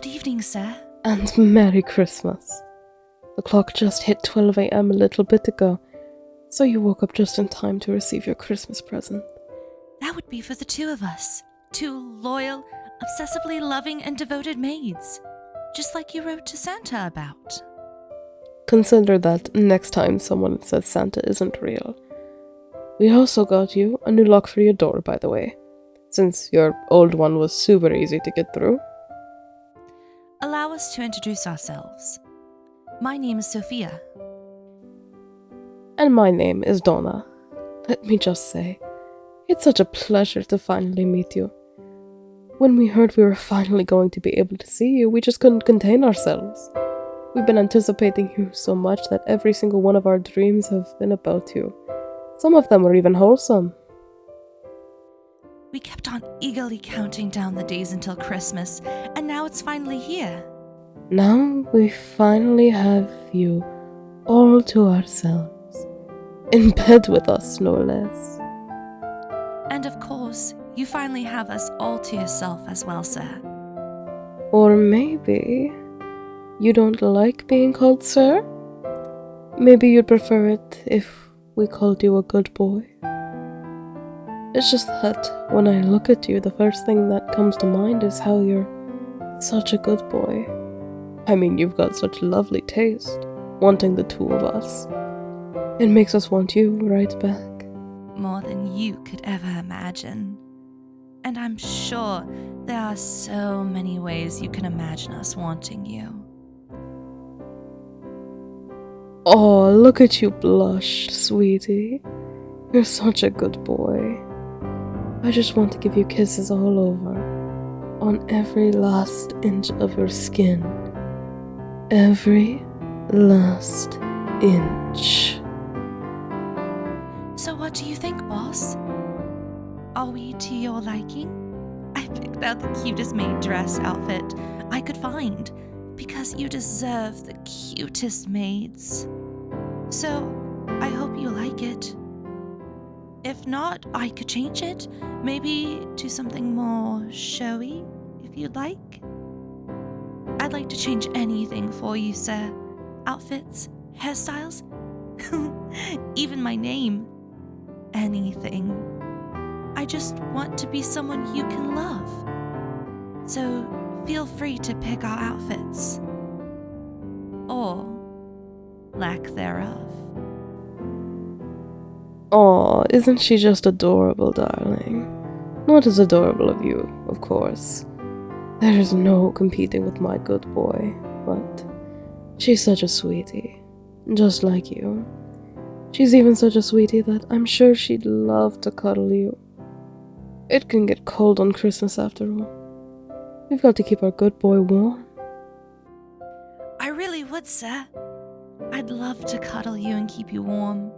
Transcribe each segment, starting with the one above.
Good evening, sir. And Merry Christmas. The clock just hit 12 a.m. a little bit ago, so you woke up just in time to receive your Christmas present. That would be for the two of us. Two loyal, obsessively loving and devoted maids. Just like you wrote to Santa about. Consider that next time someone says Santa isn't real. We also got you a new lock for your door, by the way, since your old one was super easy to get through. Allow us to introduce ourselves. My name is Sophia. And my name is Donna. Let me just say, it's such a pleasure to finally meet you. When we heard we were finally going to be able to see you, we just couldn't contain ourselves. We've been anticipating you so much that every single one of our dreams have been about you. Some of them were even wholesome. We kept on eagerly counting down the days until Christmas, and now it's finally here. Now we finally have you all to ourselves. In bed with us, no less. And of course, you finally have us all to yourself as well, sir. Or maybe you don't like being called sir? Maybe you'd prefer it if we called you a good boy? It's just that when I look at you, the first thing that comes to mind is how you're such a good boy. I mean, you've got such lovely taste, wanting the two of us. It makes us want you right back. More than you could ever imagine. And I'm sure there are so many ways you can imagine us wanting you. Oh, look at you blush, sweetie. You're such a good boy. I just want to give you kisses all over, on every last inch of your skin. Every last inch. So what do you think, boss? Are we to your liking? I picked out the cutest maid dress outfit I could find, because you deserve the cutest maids. So, I hope you like it. If not, I could change it. Maybe to something more showy, if you'd like. I'd like to change anything for you, sir. Outfits, hairstyles, even my name. Anything. I just want to be someone you can love. So, feel free to pick our outfits. Or lack thereof. Aw, isn't she just adorable, darling? Not as adorable of you, of course. There is no competing with my good boy, but she's such a sweetie, just like you. She's even such a sweetie that I'm sure she'd love to cuddle you. It can get cold on Christmas after all. We've got to keep our good boy warm. I really would, sir. I'd love to cuddle you and keep you warm.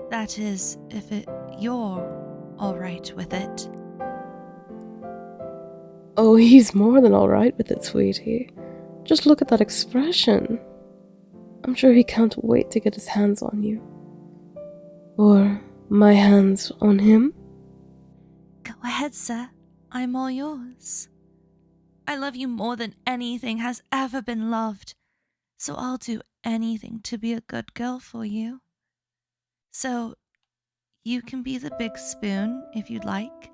That is, if you're alright with it. Oh, he's more than alright with it, sweetie. Just look at that expression. I'm sure he can't wait to get his hands on you. Or my hands on him. Go ahead, sir. I'm all yours. I love you more than anything has ever been loved, so I'll do anything to be a good girl for you. So, you can be the big spoon if you'd like.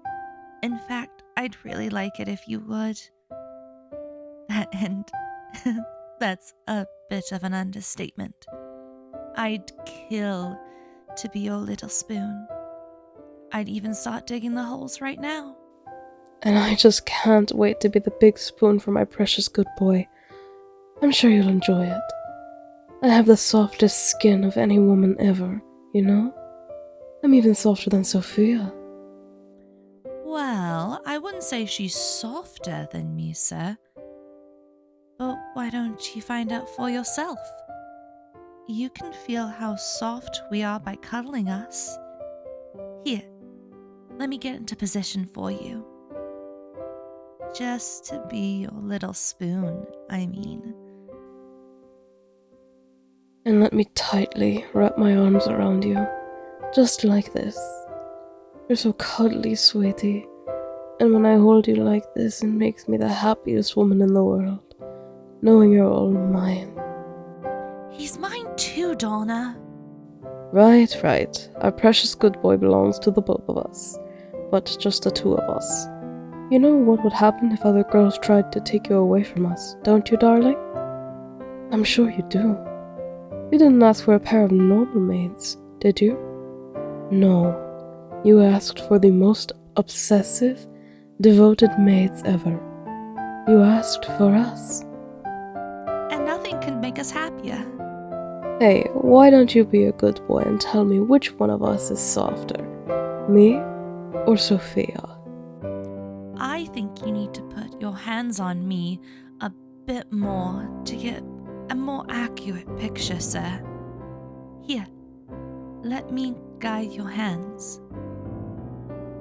In fact, I'd really like it if you would. And that's a bit of an understatement. I'd kill to be your little spoon. I'd even start digging the holes right now. And I just can't wait to be the big spoon for my precious good boy. I'm sure you'll enjoy it. I have the softest skin of any woman ever, you know? I'm even softer than Sophia. Well, I wouldn't say she's softer than me, sir. But why don't you find out for yourself? You can feel how soft we are by cuddling us. Here, let me get into position for you. Just to be your little spoon, I mean. And let me tightly wrap my arms around you, just like this. You're so cuddly, sweetie. And when I hold you like this, it makes me the happiest woman in the world, knowing you're all mine. He's mine too, Donna. Right. Our precious good boy belongs to the both of us, but just the two of us. You know what would happen if other girls tried to take you away from us, don't you, darling? I'm sure you do. You didn't ask for a pair of normal maids, did you? No. You asked for the most obsessive, devoted maids ever. You asked for us. And nothing can make us happier. Hey, why don't you be a good boy and tell me which one of us is softer? Me or Sophia? I think you need to put your hands on me a bit more to get a more accurate picture, sir. Here, let me guide your hands.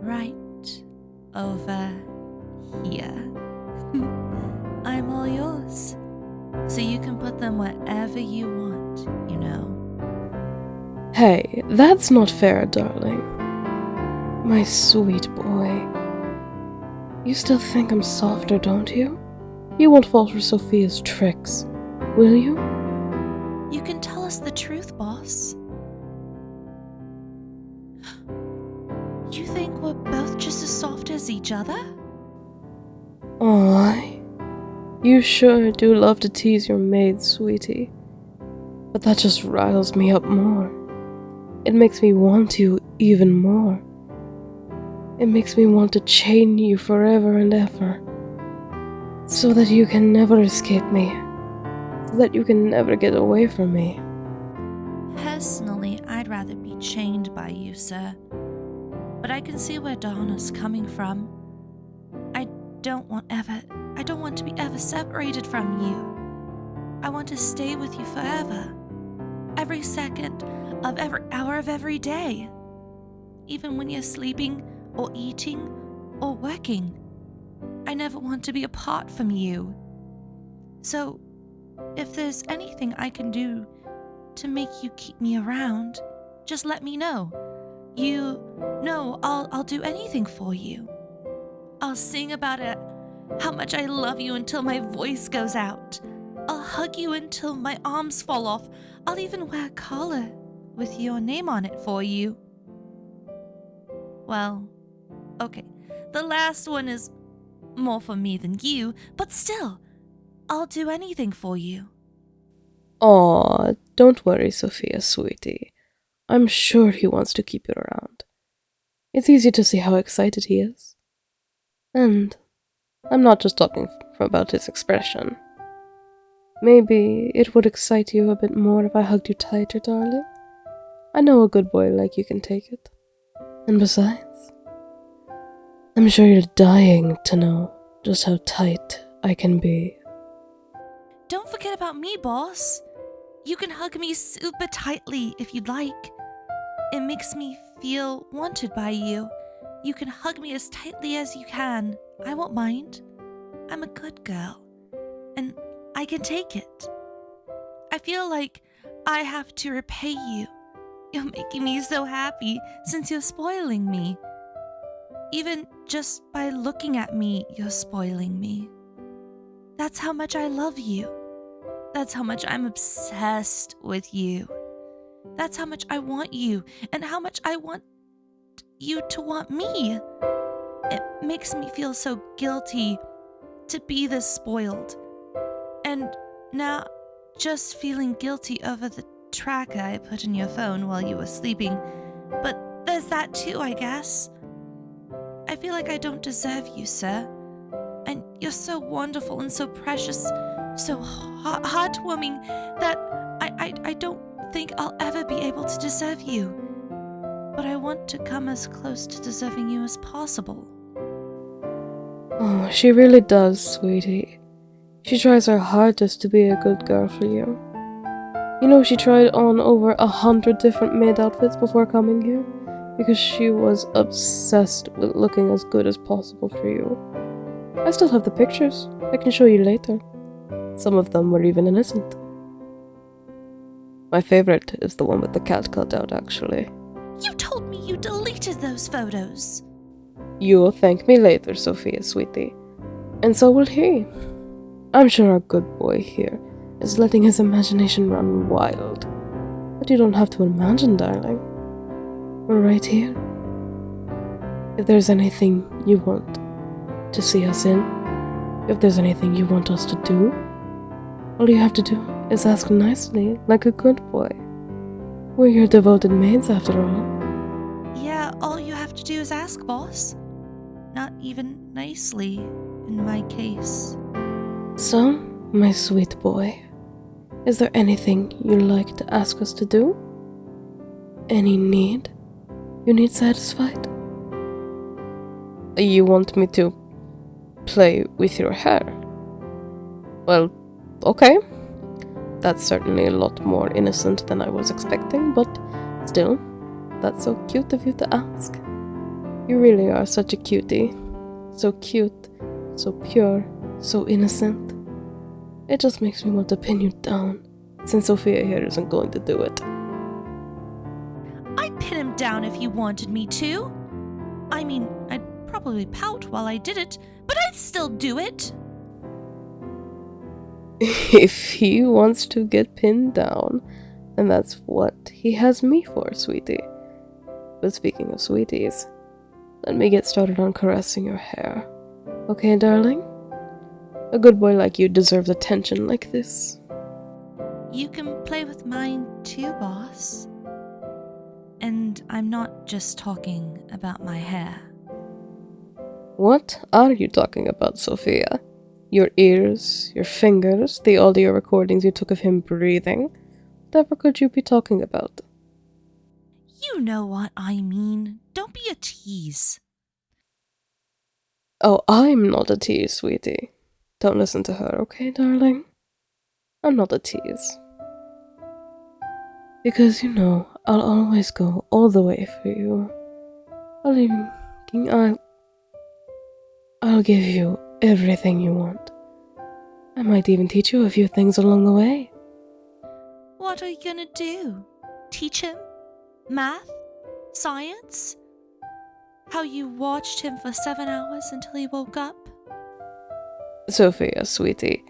Right over here. I'm all yours. So you can put them wherever you want, you know. Hey, that's not fair, darling. My sweet boy. You still think I'm softer, don't you? You won't fall for Sophia's tricks, will you? You can tell us the truth, boss. You think we're both just as soft as each other? Aw, you sure do love to tease your maid, sweetie. But that just riles me up more. It makes me want you even more. It makes me want to chain you forever and ever. So that you can never escape me. So that you can never get away from me. Personally, I'd rather be chained by you, sir. But I can see where Donna's coming from. I don't want to be ever separated from you. I want to stay with you forever. Every second of every hour of every day. Even when you're sleeping or eating or working. I never want to be apart from you. So, if there's anything I can do to make you keep me around, just let me know. You know I'll do anything for you. I'll sing about it, how much I love you until my voice goes out. I'll hug you until my arms fall off. I'll even wear a collar with your name on it for you. Well, okay, the last one is more for me than you, but still, I'll do anything for you. Aw, don't worry, Sophia, sweetie. I'm sure he wants to keep you around. It's easy to see how excited he is. And I'm not just talking about his expression. Maybe it would excite you a bit more if I hugged you tighter, darling. I know a good boy like you can take it. And besides, I'm sure you're dying to know just how tight I can be. Don't forget about me, boss. You can hug me super tightly if you'd like. It makes me feel wanted by you. You can hug me as tightly as you can. I won't mind. I'm a good girl. And I can take it. I feel like I have to repay you. You're making me so happy since you're spoiling me. Even just by looking at me, you're spoiling me. That's how much I love you. That's how much I'm obsessed with you. That's how much I want you and how much I want you to want me. It makes me feel so guilty to be this spoiled. And now, just feeling guilty over the tracker I put in your phone while you were sleeping. But there's that too, I guess. I feel like I don't deserve you, sir. And you're so wonderful and so precious, so heartwarming that I don't think I'll ever be able to deserve you. But I want to come as close to deserving you as possible. Oh, she really does, sweetie. She tries her hardest to be a good girl for you. You know, she tried on over 100 different maid outfits before coming here because she was obsessed with looking as good as possible for you. I still have the pictures. I can show you later. Some of them were even innocent. My favorite is the one with the cat cut out, actually. You told me you deleted those photos. You'll thank me later, Sophia, sweetie. And so will he. I'm sure our good boy here is letting his imagination run wild. But you don't have to imagine, darling. We're right here. If there's anything you want to see us in, if there's anything you want us to do, all you have to do is ask nicely, like a good boy. We're your devoted maids, after all. Yeah, all you have to do is ask, boss. Not even nicely, in my case. So, my sweet boy, is there anything you'd like to ask us to do? Any need you need satisfied? You want me to play with your hair? Well, okay. That's certainly a lot more innocent than I was expecting, but still, that's so cute of you to ask. You really are such a cutie. So cute, so pure, so innocent. It just makes me want to pin you down, since Sophia here isn't going to do it. I'd pin him down if you wanted me to. I mean, I'd probably pout while I did it, but I'd still do it. If he wants to get pinned down, then that's what he has me for, sweetie. But speaking of sweeties, let me get started on caressing your hair. Okay, darling? A good boy like you deserves attention like this. You can play with mine too, boss. And I'm not just talking about my hair. What are you talking about, Sophia? Your ears, your fingers, the audio recordings you took of him breathing? Whatever could you be talking about? You know what I mean. Don't be a tease. Oh, I'm not a tease, sweetie. Don't listen to her, okay, darling? I'm not a tease. Because, you know, I'll always go all the way for you. I'll give you everything you want. I might even teach you a few things along the way. What are you gonna do? Teach him? Math? Science? How you watched him for 7 hours until he woke up? Sophia, sweetie,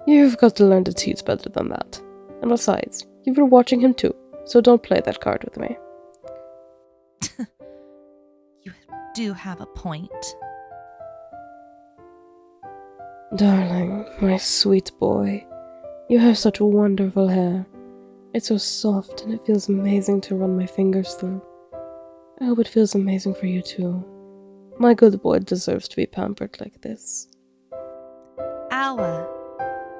you've got to learn to tease better than that. And besides, you were watching him too, so don't play that card with me. You do have a point. Darling, my sweet boy, you have such wonderful hair. It's so soft and it feels amazing to run my fingers through. I hope it feels amazing for you too. My good boy deserves to be pampered like this. Our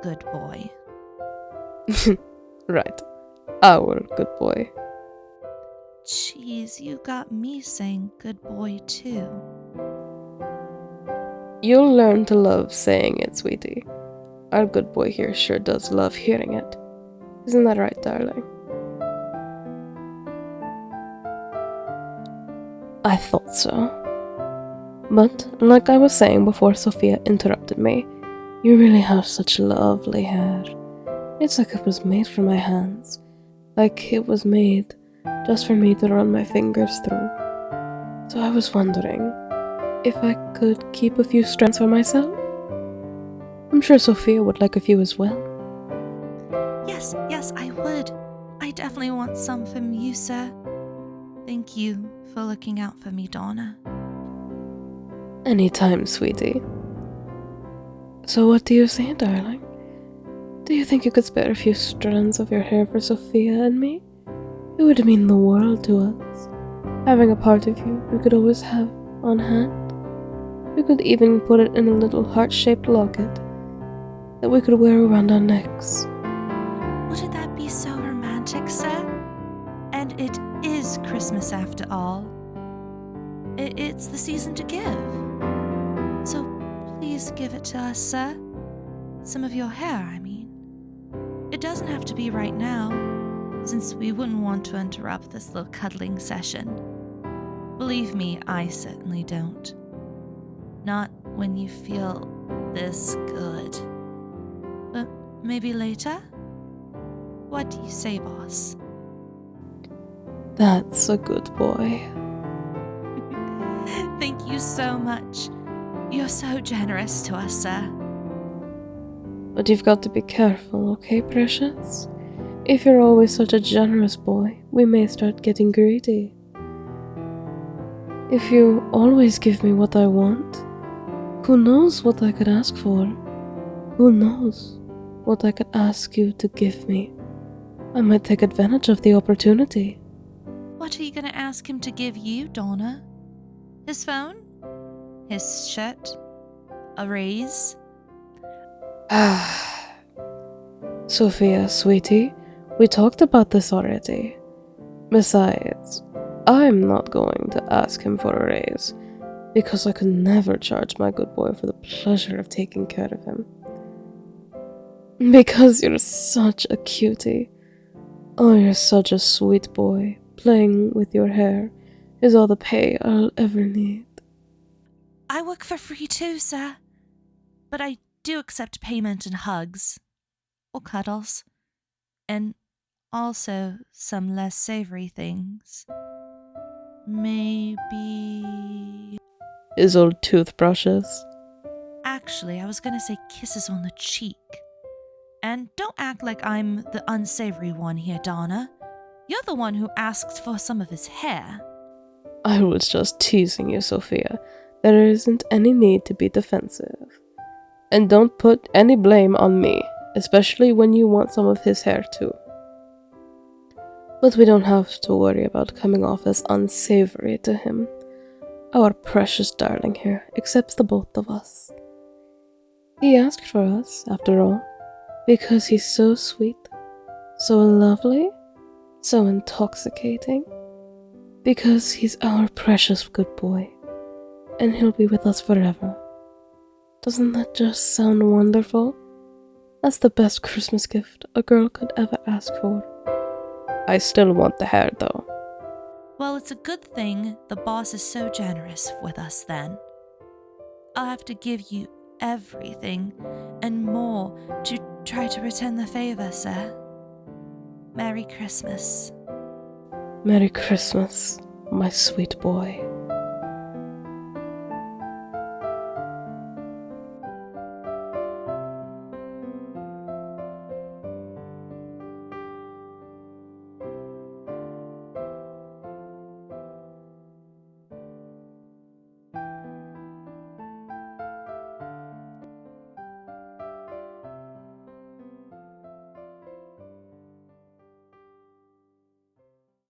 good boy. Right, our good boy. Jeez, you got me saying good boy too. You'll learn to love saying it, sweetie. Our good boy here sure does love hearing it. Isn't that right, darling? I thought so. But, like I was saying before Sophia interrupted me, you really have such lovely hair. It's like it was made for my hands. Like it was made just for me to run my fingers through. So I was wondering if I could keep a few strands for myself. I'm sure Sophia would like a few as well. Yes, I would. I definitely want some from you, sir. Thank you for looking out for me, Donna. Anytime, sweetie. So what do you say, darling? Do you think you could spare a few strands of your hair for Sophia and me? It would mean the world to us. Having a part of you we could always have on hand. We could even put it in a little heart-shaped locket that we could wear around our necks. Wouldn't that be so romantic, sir? And it is Christmas after all. It's the season to give. So please give it to us, sir. Some of your hair, I mean. It doesn't have to be right now, since we wouldn't want to interrupt this little cuddling session. Believe me, I certainly don't. Not when you feel this good. But maybe later? What do you say, boss? That's a good boy. Thank you so much. You're so generous to us, sir. But you've got to be careful, okay, precious? If you're always such a generous boy, we may start getting greedy. If you always give me what I want, who knows what I could ask for? Who knows what I could ask you to give me? I might take advantage of the opportunity. What are you going to ask him to give you, Donna? His phone? His shirt? A raise? Sophia, sweetie, we talked about this already. Besides, I'm not going to ask him for a raise, because I could never charge my good boy for the pleasure of taking care of him. Because you're such a cutie. Oh, you're such a sweet boy. Playing with your hair is all the pay I'll ever need. I work for free too, sir. But I do accept payment in hugs. Or cuddles. And also some less savory things. Maybe... His old toothbrushes. Actually, I was gonna say kisses on the cheek. And don't act like I'm the unsavory one here, Donna. You're the one who asked for some of his hair. I was just teasing you, Sophia. There isn't any need to be defensive. And don't put any blame on me, especially when you want some of his hair too. But we don't have to worry about coming off as unsavory to him. Our precious darling here accepts the both of us. He asked for us, after all, because he's so sweet, so lovely, so intoxicating. Because he's our precious good boy, and he'll be with us forever. Doesn't that just sound wonderful? That's the best Christmas gift a girl could ever ask for. I still want the hair, though. Well, it's a good thing the boss is so generous with us then. I'll have to give you everything and more to try to return the favor, sir. Merry Christmas. Merry Christmas, my sweet boy.